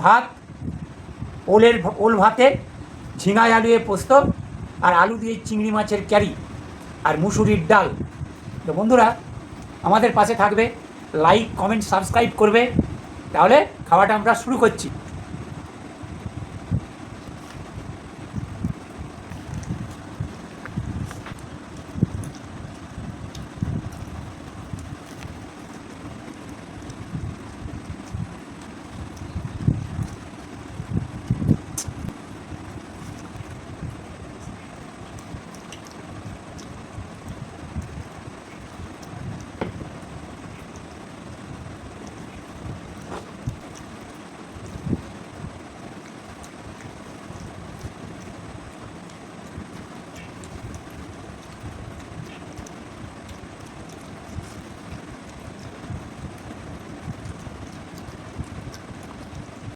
ভাত, ওল ভাতে ঝিঙায় আলুয়ে পোস্ত, আর আলু দিয়ে চিংড়ি মাছের ক্যারি, আর মুসুরির ডাল। তো বন্ধুরা আমাদের পাশে থাকবে, লাইক কমেন্ট সাবস্ক্রাইব করবে, তাহলে খাওয়াটা আমরা শুরু করছি।